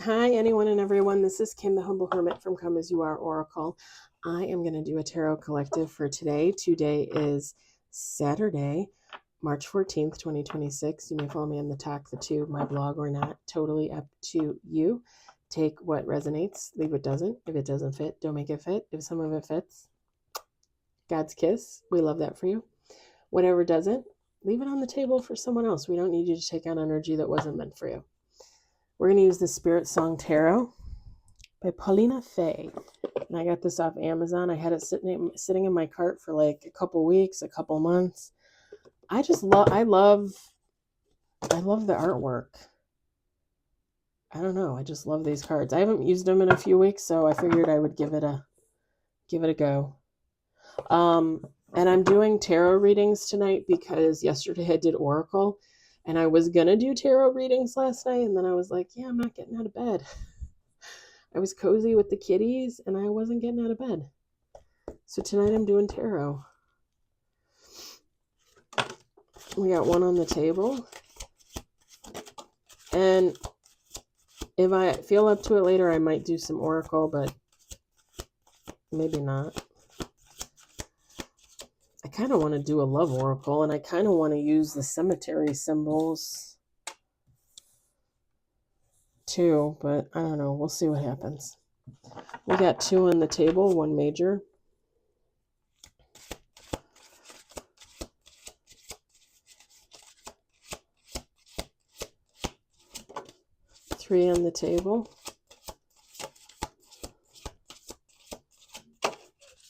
Hi, anyone and everyone. This is Kim, the Humble Hermit from Come As You Are Oracle. I am going to do a tarot collective for today. Today is Saturday, March 14th, 2026. You may follow me on the Talk the Tube, my blog, or not. Totally up to you. Take what resonates, leave what doesn't. If it doesn't fit, don't make it fit. If some of it fits, God's kiss. We love that for you. Whatever doesn't, leave it on the table for someone else. We don't need you to take on energy that wasn't meant for you. We're going to use the Spirit Song Tarot by Paulina Fay. And I got this off Amazon. I had it sitting in my cart for like a couple weeks, a couple months. I love the artwork. I don't know. I just love these cards. I haven't used them in a few weeks, so I figured I would give it a go. And I'm doing tarot readings tonight because yesterday I did Oracle. And I was going to do tarot readings last night, and then I was like, yeah, I'm not getting out of bed. I was cozy with the kitties, and I wasn't getting out of bed. So tonight I'm doing tarot. We got one on the table. And if I feel up to it later, I might do some Oracle, but maybe not. I kind of want to do a love Oracle, and I kind of want to use the cemetery symbols too, but I don't know. We'll see what happens. We got two on the table, one major. Three on the table.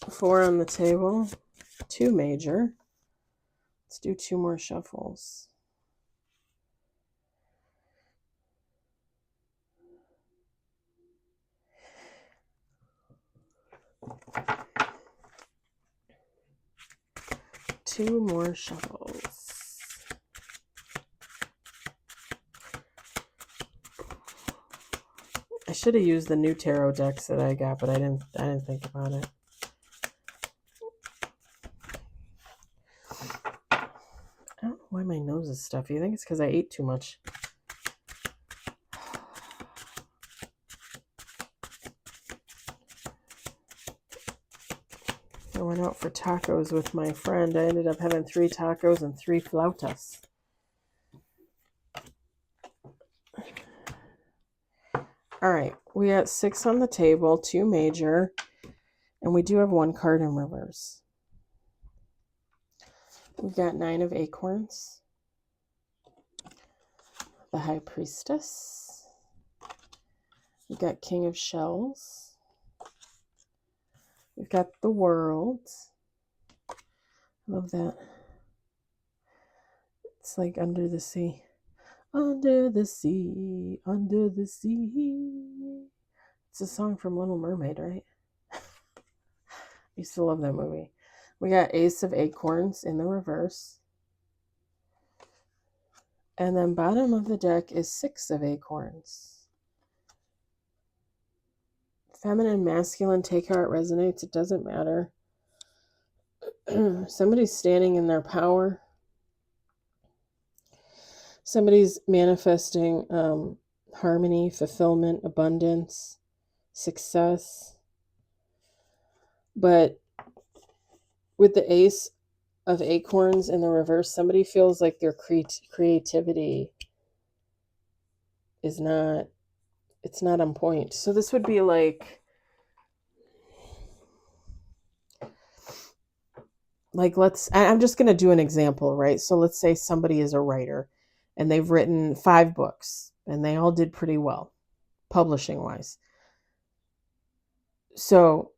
Four on the table. Two major. Let's do two more shuffles. Two more shuffles. I should have used the new tarot decks that I got, but I didn't think about it. I don't know why my nose is stuffy. I think it's because I ate too much. I went out for tacos with my friend. I ended up having 3 tacos and 3 flautas. All right, we got 6 on the table, 2 major, and we do have 1 card in reverse. We've got 9 of acorns, the High Priestess. We've got King of Shells. We've got the World. Love that. It's like under the sea. Under the sea, under the sea. It's a song from Little Mermaid, right? I used to love that movie. We got Ace of Acorns in the reverse. And then bottom of the deck is 6 of Acorns. Feminine, masculine, take how it resonates. It doesn't matter. Somebody's standing in their power. Somebody's manifesting harmony, fulfillment, abundance, success. But with the Ace of Acorns in the reverse, somebody feels like their creativity is not, it's not on point. So this would be like I'm just going to do an example, right? So let's say somebody is a writer and they've written 5 books and they all did pretty well, publishing wise. So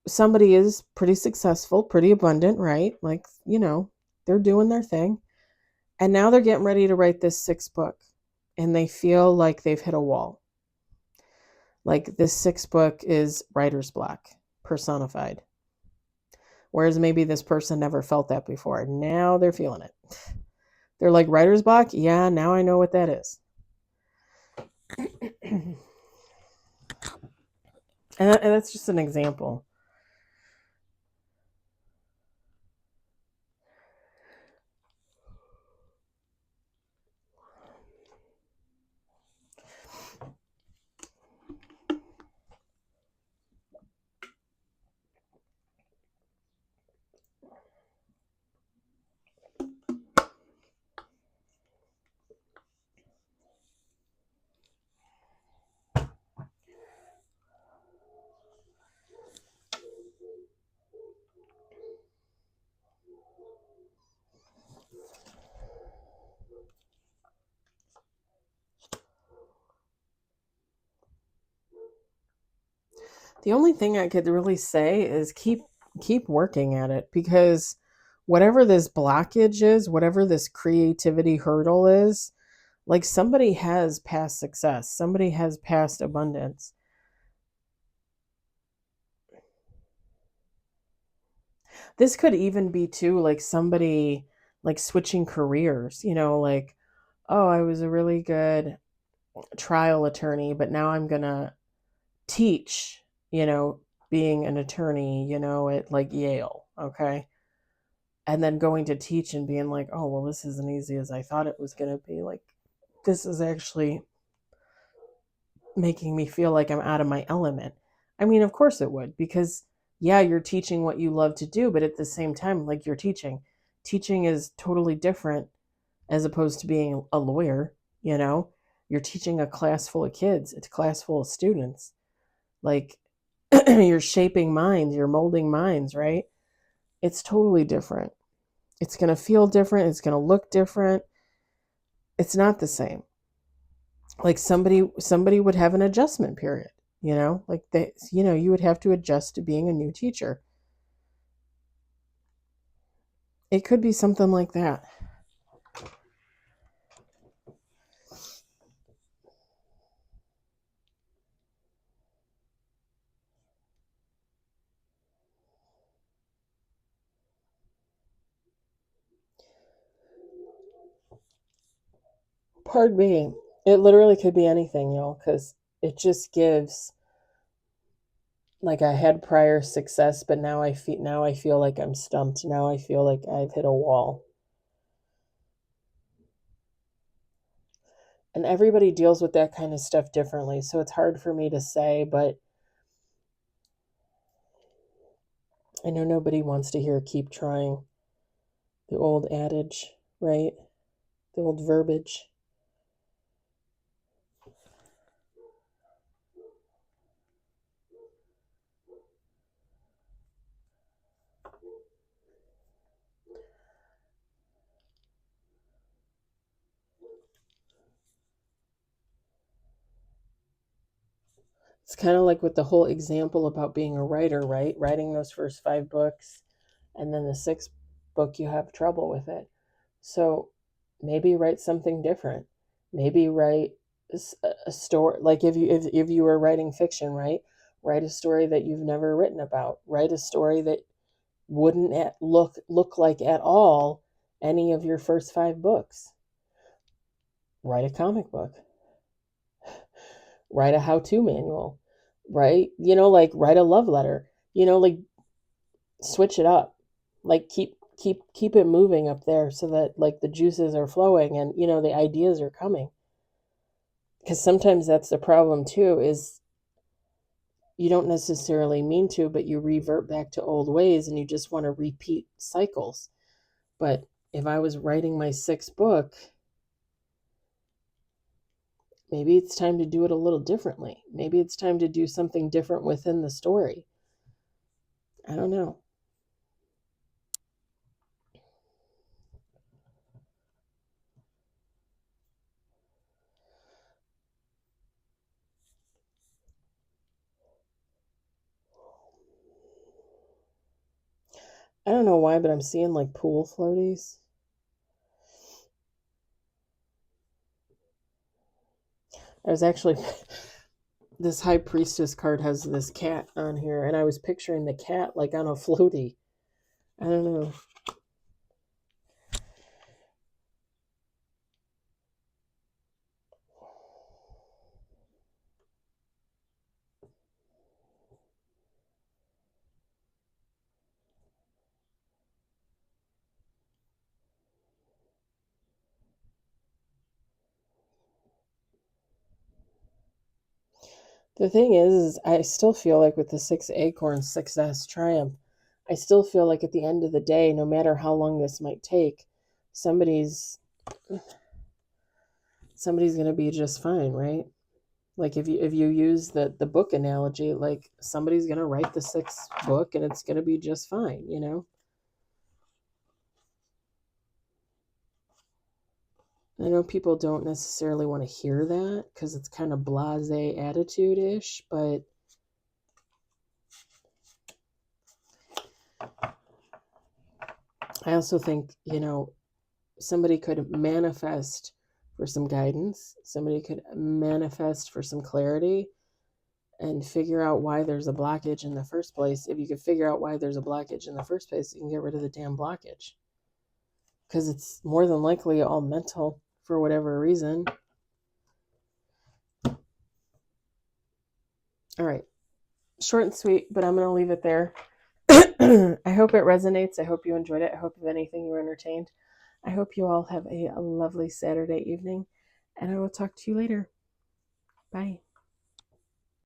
somebody is pretty successful, pretty abundant, right? Like, you know, they're doing their thing. And now they're getting ready to write this 6th book and they feel like they've hit a wall. Like this 6th book is writer's block personified. Whereas maybe this person never felt that before. Now they're feeling it. They're like, writer's block? Yeah, now I know what that is. And that's just an example. The only thing I could really say is keep working at it, because whatever this blockage is, whatever this creativity hurdle is, like somebody has past success, somebody has past abundance. This could even be too like somebody like switching careers, like, oh, I was a really good trial attorney, but now I'm going to teach, being an attorney, at like Yale, okay? And then going to teach and being like, oh, well, this isn't easy as I thought it was going to be. Like, this is actually making me feel like I'm out of my element. I mean, of course it would, because yeah, you're teaching what you love to do, but at the same time, like you're teaching. Teaching is totally different as opposed to being a lawyer, you know? You're teaching a class full of kids, it's a class full of students. Like you're shaping minds, you're molding minds, right? It's totally different. It's going to feel different, it's going to look different. It's not the same. Like somebody would have an adjustment period, like they, you would have to adjust to being a new teacher. It could be something like that. Pardon me. It literally could be anything, because it just gives, like, I had prior success, but now I feel like I'm stumped. Now I feel like I've hit a wall. And everybody deals with that kind of stuff differently, so it's hard for me to say, but I know nobody wants to hear keep trying. The old adage, right? The old verbiage. It's kind of like with the whole example about being a writer, right? Writing those first 5 books, and then the sixth book, you have trouble with it. So maybe write something different. Maybe write a story. Like if you were writing fiction, right? Write a story that you've never written about. Write a story that wouldn't look like at all any of your first 5 books. Write a comic book. Write a how-to manual. Right? Like write a love letter. Like switch it up. Like keep it moving up there so that like the juices are flowing and the ideas are coming. Because sometimes that's the problem too, is you don't necessarily mean to, but you revert back to old ways and you just want to repeat cycles. But if I was writing my 6th book, maybe it's time to do it a little differently. Maybe it's time to do something different within the story. I don't know. I don't know why, but I'm seeing like pool floaties. I was actually this high priestess card has this cat on here, and I was picturing the cat like on a floaty. I don't know. The thing is I still feel like with the 6 acorns, success, triumph, I still feel like at the end of the day, no matter how long this might take, somebody's somebody's gonna be just fine, right? Like if you use the book analogy, like somebody's gonna write the 6th book and it's gonna be just fine. I know people don't necessarily want to hear that because it's kind of blase attitude ish, but I also think, somebody could manifest for some guidance. Somebody could manifest for some clarity and figure out why there's a blockage in the first place. If you could figure out why there's a blockage in the first place, you can get rid of the damn blockage. Because it's more than likely all mental for whatever reason. All right. Short and sweet, but I'm going to leave it there. I hope it resonates. I hope you enjoyed it. I hope, if anything, you were entertained. I hope you all have a lovely Saturday evening, and I will talk to you later. Bye.